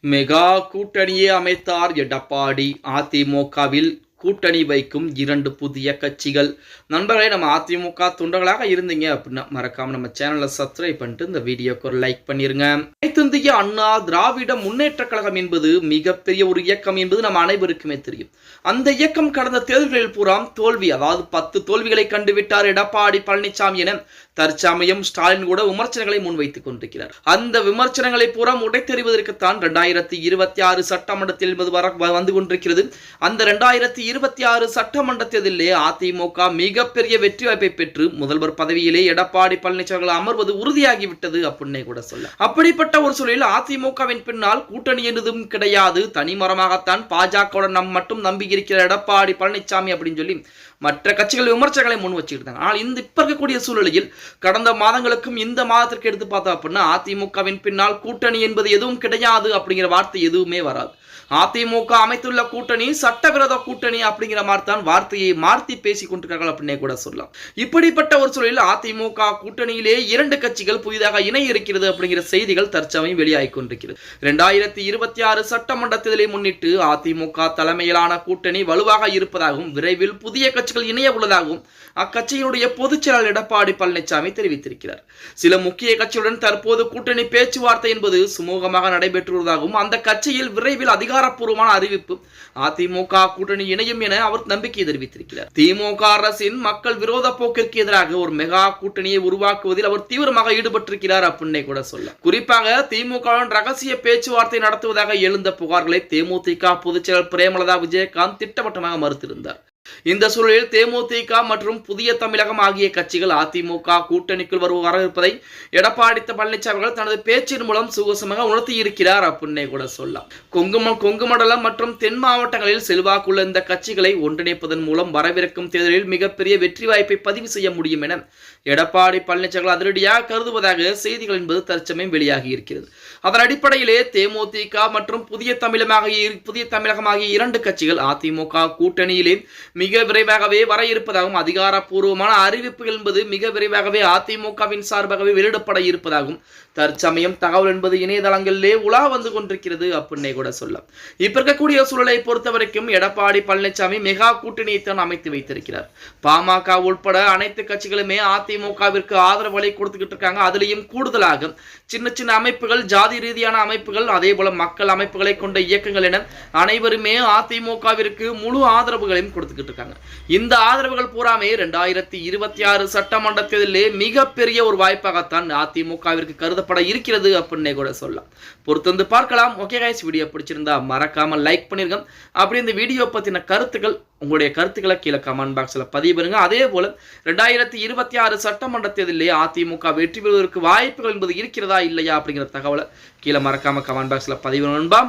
Mega கூட்டணியை அமைத்தார் எடப்பாடி. அதிமுகவில் கூட்டணி வைக்கும் 2 புதிய கட்சிகள். நண்பர்களே, நம்ம அதிமுக தொண்டர்களாக இருந்தீங்க அப்படின்னா மறக்காம நம்ம சேனலை சப்ஸ்கிரைப் பண்ணிட்டு இந்த வீடியோக்கு ஒரு லைக் பண்ணிருங்க. அனைத்திந்திய அண்ணா திராவிட முன்னேற்ற கழகம் என்பது மிகப்பெரிய ஒரு இயக்கம் என்பது நம்ம அனைவருக்குமே தெரியும். அந்த இயக்கம் கடந்த தேர்தல்களில் பூராம் தோல்வி, அதாவது 10 தோல்விகளை கண்டுவிட்டார் எடப்பாடி பழனிசாமி என தற்சமயம் ஸ்டாலின் கூட விமர்சனங்களை முன்வைத்துக் கொண்டிருக்கிறார். அந்த விமர்சனங்களை பூராம் உடைத்தெறிவதற்குத்தான் 2026 சட்டமன்றத்தில் வந்து கொண்டிருக்கிறது. அந்த 2026 சட்டமன்ற தேர்தலிலே அதிமுக மிகப்பெரிய வெற்றி வாய்ப்பை பெற்று முதல்வர் பதவியிலே எடப்பாடி பழனிசாமி அமர்வது உறுதியாகிவிட்டது அப்படின்னே கூட சொல்ல. அப்படிப்பட்ட ஒரு சூழலில் அதிமுகவின் பின்னால் கூட்டணி என்பதும் கிடையாது, தனிமரமாகத்தான் பாஜகவுடன் மட்டும் நம்பி இருக்கிற எடப்பாடி பழனிசாமி அப்படின்னு சொல்லி மற்ற கட்சிகள் விமர்சனங்களை முன் வச்சுக்கிட்டாங்க. ஆனால் இப்ப இருக்கக்கூடிய சூழலில் கடந்த மாதங்களுக்கும் இந்த மாதத்திற்கு எடுத்து பார்த்தா அப்படின்னா அதிமுகவின் பின்னால் கூட்டணி என்பது எதுவும் கிடையாது அப்படிங்கிற வார்த்தை எதுவுமே வராது. அதிமுக அமைத்துள்ள கூட்டணி சட்டவிரோத கூட்டணி அப்படிங்கிற மாதிரி தான் வார்த்தையை மாற்றி பேசிக் கொண்டிருக்கிறார்கள் அப்படின்னே கூட சொல்லலாம். இப்படிப்பட்ட ஒரு சூழலில் அதிமுக கூட்டணியிலே 2 கட்சிகள் புதிதாக இணைய இருக்கிறது அப்படிங்கிற செய்திகள் தற்சமயம் வெளியாகி கொண்டிருக்கிறது. 2026 சட்டமன்ற தேர்தலை முன்னிட்டு அதிமுக தலைமையிலான கூட்டணி வலுவாக இருப்பதாகவும் விரைவில் புதிய கட்சிகள் இணைய உள்ளதாகவும் அக்கட்சியினுடைய பொதுச் செயலாளர் எடப்பாடி பழனிசாமி தெரிவித்திருக்கிறார். சில முக்கிய கட்சியுடன் தற்போது கூட்டணி பேச்சுவார்த்தை என்பது சுமூகமாக நடைபெற்று வருவதாகவும் அந்த கட்சியில் விரைவில் அதிகாரப்பூர்வமான அறிவிப்பு அதிமுக கூட்டணி இணையும் என அவர் நம்பிக்கை தெரிவித்திருக்கிறார். திமுக அரசின் மக்கள் விரோத போக்கிற்கு எதிராக ஒரு மெகா கூட்டணியை உருவாக்குவதில் அவர் தீவிரமாக ஈடுபட்டிருக்கிறார் அப்படின்னே கூட சொல்ல. குறிப்பாக திமுகவுடன் ரகசிய பேச்சுவார்த்தை நடத்துவதாக எழுந்த புகார்களை தேமுதிக பொதுச் செயலாளர் பிரேமலதா விஜயகாந்த் திட்டவட்டமாக மறுத்திருந்தார். இந்த சூழலில் தேமுதிக மற்றும் புதிய தமிழகம் ஆகிய கட்சிகள் அதிமுக கூட்டணிக்குள் வரவிருப்பதை எடப்பாடி பழனிசாமி தனது பேச்சின் மூலம் சுகசமாக உணர்த்தி இருக்கிறார் அப்படின்னே கூட சொல்லலாம். கொங்கு மண்டலம் மற்றும் தென் மாவட்டங்களில் செல்வாக்குள்ள இந்த கட்சிகளை ஒன்றிணைப்பதன் மூலம் வரவிருக்கும் தேர்தலில் மிகப்பெரிய வெற்றி வாய்ப்பை பதிவு செய்ய முடியும் என எடப்பாடி பழனிசாமி அதிரடியாக கருதுவதாக செய்திகள் என்பது தற்சமயம் வெளியாகி இருக்கிறது. அதன் அடிப்படையிலே தேமுதிக மற்றும் புதிய தமிழகம் ஆகிய 2 கட்சிகள் அதிமுக கூட்டணியிலே மிக விரைவாகவே வர இருப்பதாகவும் அதிகாரப்பூர்வமான அறிவிப்புகள் என்பது மிக விரைவாகவே அதிமுகவின் சார்பாகவே வெளியிடப்பட இருப்பதாகவும் தற்சமயம் தகவல் என்பது இணையதளங்களிலே உலா வந்து கொண்டிருக்கிறது அப்படின்னே கூட சொல்லலாம். இப்ப இருக்கக்கூடிய சூழலை பொறுத்த வரைக்கும் எடப்பாடி பழனிசாமி மெகா கூட்டணியை தான் அமைத்து வைத்திருக்கிறார். பாமக உட்பட அனைத்து கட்சிகளுமே அதிமுகவிற்கு ஆதரவுகளை கொடுத்துக்கிட்டு இருக்காங்க. அதுலயும் கூடுதலாக சின்ன அமைப்புகள், ஜாதி ரீதியான அமைப்புகள், அதே போல மக்கள் அமைப்புகளை கொண்ட இயக்கங்கள் என அனைவருமே அதிமுகவிற்கு முழு ஆதரவுகளையும் கொடுத்துக்கிட்டு இருக்காங்க. இந்த ஆதரவுகள் பூராமே 2026 சட்டமன்ற தேர்தலிலே மிகப்பெரிய ஒரு வாய்ப்பாகத்தான் அதிமுகவிற்கு கருதப்பட இருக்கிறது அப்படின்னே கூட சொல்லலாம். பொறுத்து பார்க்கலாம். ஓகே கைஸ், வீடியோ பிடிச்சிருந்தா மறக்காம லைக் பண்ணிருங்க. அப்படி இந்த வீடியோ பத்தின கருத்துக்கள், உங்களுடைய கருத்துக்களை கீழே கமெண்ட் பாக்ஸ்ல பதிவு பண்ணுங்க. அதே போல 2026 சட்டமன்ற தேர்தலிலே அதிமுக வெற்றி பெறுவதற்கு வாய்ப்புகள் என்பது இருக்கிறதா இல்லையா அப்படிங்கிற தகவலை கீழே மறக்காம கமெண்ட் பாக்ஸ்ல பதிவு பண்ணுங்க.